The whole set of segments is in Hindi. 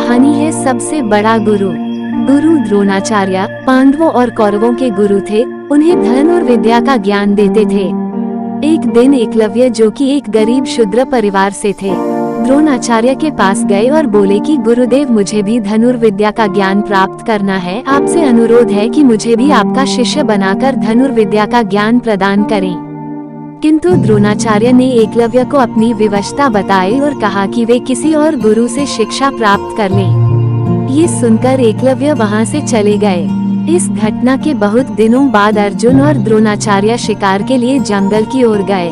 कहानी है सबसे बड़ा गुरु। गुरु द्रोणाचार्य पांडवों और कौरवों के गुरु थे। उन्हें धन और विद्या का ज्ञान देते थे। एक दिन एकलव्य, जो कि एक गरीब शूद्र परिवार से थे, द्रोणाचार्य के पास गए और बोले कि गुरुदेव, मुझे भी धनुर्विद्या का ज्ञान प्राप्त करना है। आपसे अनुरोध है कि मुझे भी आपका शिष्य बनाकर धनुर्विद्या का ज्ञान प्रदान करें। किंतु द्रोणाचार्य ने एकलव्य को अपनी विवशता बताई और कहा कि वे किसी और गुरु से शिक्षा प्राप्त कर लें। ये सुनकर एकलव्य वहां से चले गए। इस घटना के बहुत दिनों बाद अर्जुन और द्रोणाचार्य शिकार के लिए जंगल की ओर गए।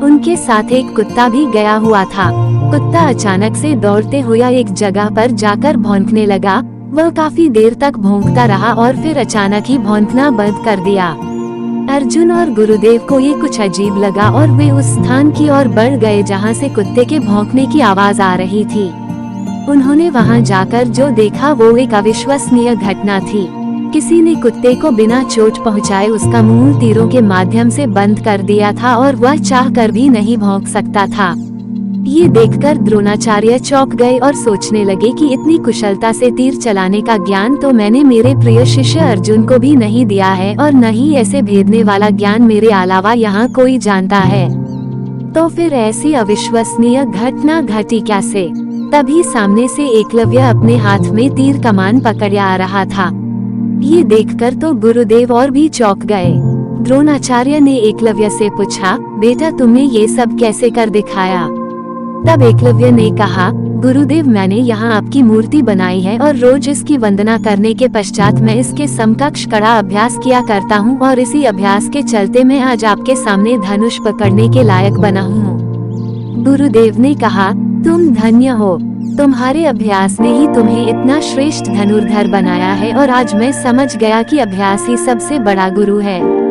उनके साथ एक कुत्ता भी गया हुआ था। कुत्ता अचानक से दौड़ते हुए एक जगह पर जाकर भौंकने लगा। वह काफी देर तक भौंकता रहा और फिर अचानक ही भौंकना बंद कर दिया। अर्जुन और गुरुदेव को ये कुछ अजीब लगा और वे उस स्थान की ओर बढ़ गए जहाँ से कुत्ते के भौंकने की आवाज आ रही थी। उन्होंने वहां जाकर जो देखा वो एक अविश्वसनीय घटना थी। किसी ने कुत्ते को बिना चोट पहुंचाए उसका मुंह तीरों के माध्यम से बंद कर दिया था और वह चाहकर भी नहीं भौंक सकता था। ये देखकर द्रोणाचार्य चौंक गए और सोचने लगे कि इतनी कुशलता से तीर चलाने का ज्ञान तो मैंने मेरे प्रिय शिष्य अर्जुन को भी नहीं दिया है, और न ही ऐसे भेदने वाला ज्ञान मेरे अलावा यहाँ कोई जानता है। तो फिर ऐसी अविश्वसनीय घटना घटी कैसे? तभी सामने से एकलव्य अपने हाथ में तीर कमान पकड़े आ रहा था। ये देखकर तो गुरुदेव और भी चौंक गए। द्रोणाचार्य ने एकलव्य से पूछा, बेटा, तुमने ये सब कैसे कर दिखाया? तब एकलव्य ने कहा, गुरुदेव, मैंने यहाँ आपकी मूर्ति बनाई है और रोज इसकी वंदना करने के पश्चात मैं इसके समकक्ष कड़ा अभ्यास किया करता हूँ, और इसी अभ्यास के चलते मैं आज आपके सामने धनुष पकड़ने के लायक बना हूँ। गुरुदेव ने कहा, तुम धन्य हो। तुम्हारे अभ्यास ने ही तुम्हें इतना श्रेष्ठ धनुर्धर बनाया है, और आज मैं समझ गया कि अभ्यास ही सबसे बड़ा गुरु है।